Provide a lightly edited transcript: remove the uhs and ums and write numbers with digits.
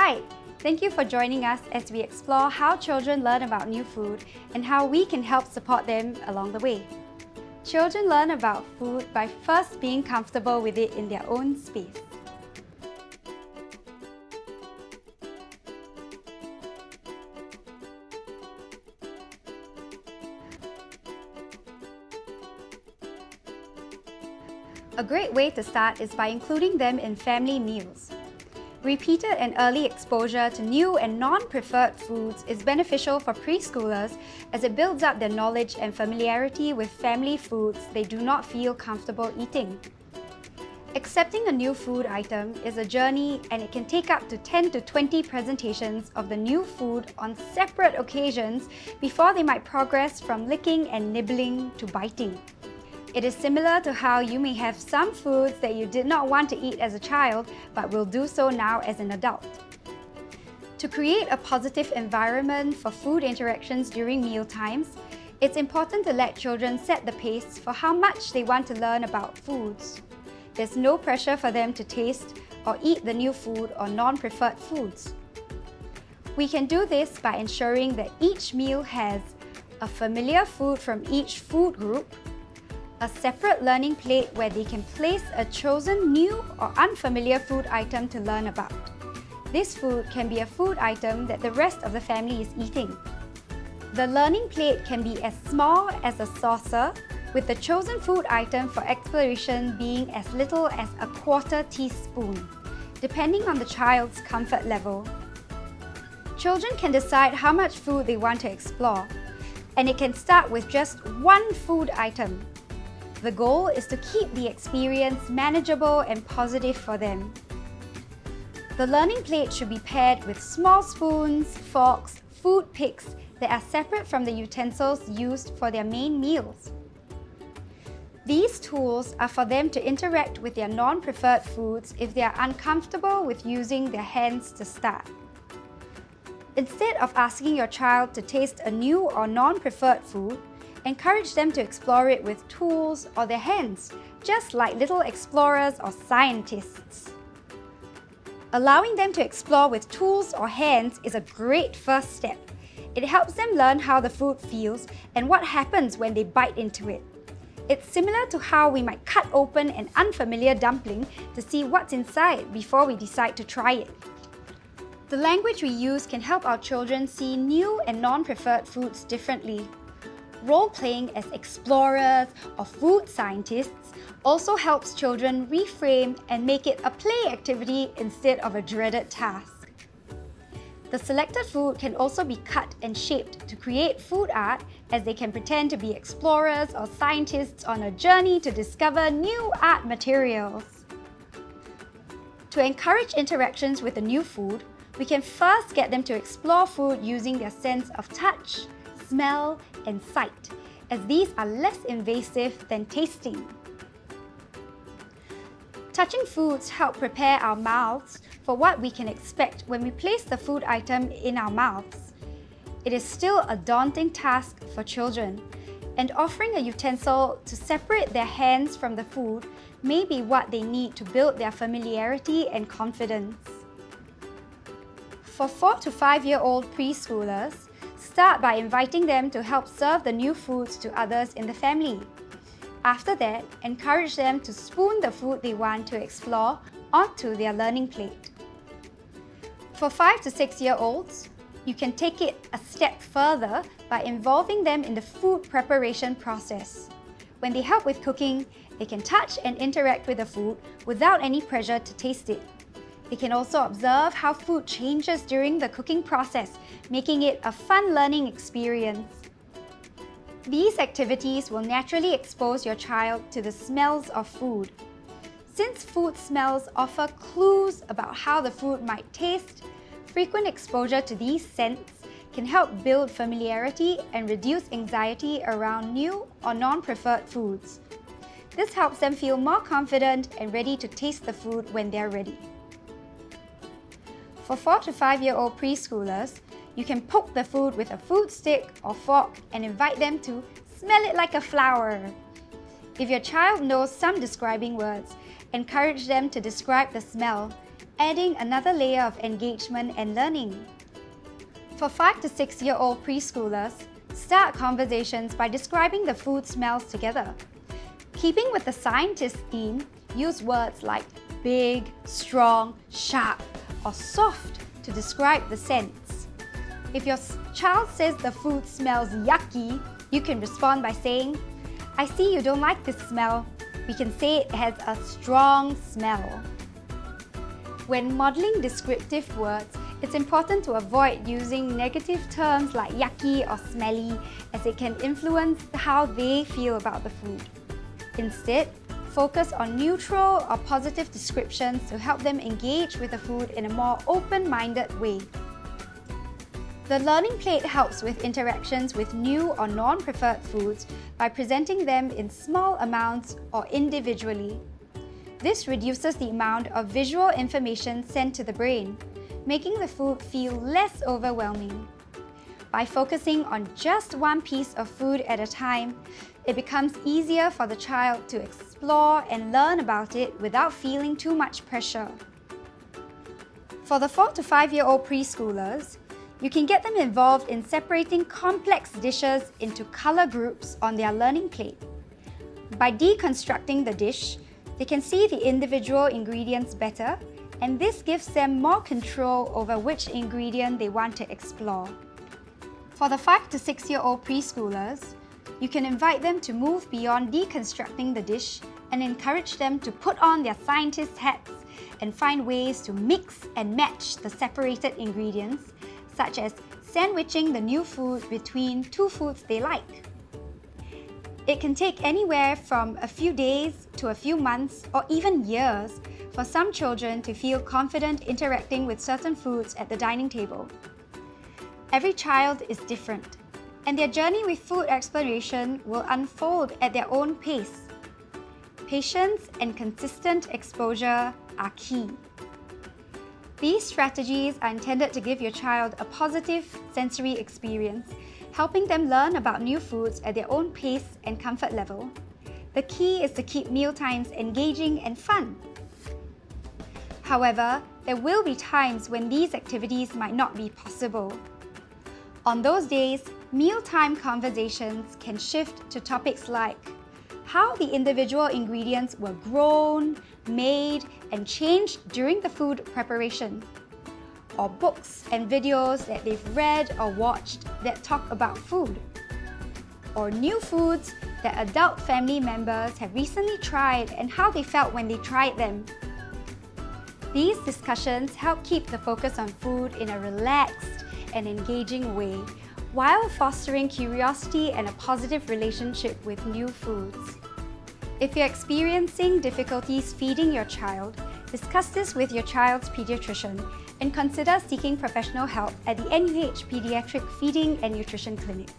Hi, thank you for joining us as we explore how children learn about new food and how we can help support them along the way. Children learn about food by first being comfortable with it in their own space. A great way to start is by including them in family meals. Repeated and early exposure to new and non-preferred foods is beneficial for preschoolers as it builds up their knowledge and familiarity with family foods they do not feel comfortable eating. Accepting a new food item is a journey, and it can take up to 10 to 20 presentations of the new food on separate occasions before they might progress from licking and nibbling to biting. It is similar to how you may have some foods that you did not want to eat as a child but will do so now as an adult. To create a positive environment for food interactions during meal times, it's important to let children set the pace for how much they want to learn about foods. There's no pressure for them to taste or eat the new food or non-preferred foods. We can do this by ensuring that each meal has a familiar food from each food group, a separate learning plate where they can place a chosen new or unfamiliar food item to learn about. This food can be a food item that the rest of the family is eating. The learning plate can be as small as a saucer, with the chosen food item for exploration being as little as a quarter teaspoon, depending on the child's comfort level. Children can decide how much food they want to explore, and it can start with just one food item. The goal is to keep the experience manageable and positive for them. The learning plate should be paired with small spoons, forks, food picks that are separate from the utensils used for their main meals. These tools are for them to interact with their non-preferred foods if they are uncomfortable with using their hands to start. Instead of asking your child to taste a new or non-preferred food, encourage them to explore it with tools or their hands, just like little explorers or scientists. Allowing them to explore with tools or hands is a great first step. It helps them learn how the food feels and what happens when they bite into it. It's similar to how we might cut open an unfamiliar dumpling to see what's inside before we decide to try it. The language we use can help our children see new and non-preferred foods differently. Role-playing as explorers or food scientists also helps children reframe and make it a play activity instead of a dreaded task. The selected food can also be cut and shaped to create food art, as they can pretend to be explorers or scientists on a journey to discover new art materials. To encourage interactions with the new food, we can first get them to explore food using their sense of touch, smell, and sight, as these are less invasive than tasting. Touching foods help prepare our mouths for what we can expect when we place the food item in our mouths. It is still a daunting task for children, and offering a utensil to separate their hands from the food may be what they need to build their familiarity and confidence. For 4 to 5-year-old preschoolers, start by inviting them to help serve the new foods to others in the family. After that, encourage them to spoon the food they want to explore onto their learning plate. For 5 to 6-year-olds, you can take it a step further by involving them in the food preparation process. When they help with cooking, they can touch and interact with the food without any pressure to taste it. They can also observe how food changes during the cooking process, making it a fun learning experience. These activities will naturally expose your child to the smells of food. Since food smells offer clues about how the food might taste, frequent exposure to these scents can help build familiarity and reduce anxiety around new or non-preferred foods. This helps them feel more confident and ready to taste the food when they're ready. For 4 to 5-year-old preschoolers, you can poke the food with a food stick or fork and invite them to smell it like a flower. If your child knows some describing words, encourage them to describe the smell, adding another layer of engagement and learning. For 5 to 6-year-old preschoolers, start conversations by describing the food smells together. Keeping with the scientist theme, use words like big, strong, sharp, or soft to describe the scents. If your child says the food smells yucky, you can respond by saying, "I see you don't like this smell. We can say it has a strong smell." When modeling descriptive words, it's important to avoid using negative terms like yucky or smelly, as it can influence how they feel about the food. Instead, focus on neutral or positive descriptions to help them engage with the food in a more open-minded way. The learning plate helps with interactions with new or non-preferred foods by presenting them in small amounts or individually. This reduces the amount of visual information sent to the brain, making the food feel less overwhelming. By focusing on just one piece of food at a time, it becomes easier for the child to explore and learn about it without feeling too much pressure. For the 4 to 5-year-old preschoolers, you can get them involved in separating complex dishes into color groups on their learning plate. By deconstructing the dish, they can see the individual ingredients better, and this gives them more control over which ingredient they want to explore. For the 5 to 6-year-old preschoolers, you can invite them to move beyond deconstructing the dish and encourage them to put on their scientist hats and find ways to mix and match the separated ingredients, such as sandwiching the new food between two foods they like. It can take anywhere from a few days to a few months or even years for some children to feel confident interacting with certain foods at the dining table. Every child is different, and their journey with food exploration will unfold at their own pace. Patience and consistent exposure are key. These strategies are intended to give your child a positive sensory experience, helping them learn about new foods at their own pace and comfort level. The key is to keep mealtimes engaging and fun. However, there will be times when these activities might not be possible. On those days, mealtime conversations can shift to topics like how the individual ingredients were grown, made, and changed during the food preparation, or books and videos that they've read or watched that talk about food, or new foods that adult family members have recently tried and how they felt when they tried them. These discussions help keep the focus on food in a relaxed and engaging way, while fostering curiosity and a positive relationship with new foods. If you're experiencing difficulties feeding your child, discuss this with your child's pediatrician and consider seeking professional help at the NUH Pediatric Feeding and Nutrition Clinic.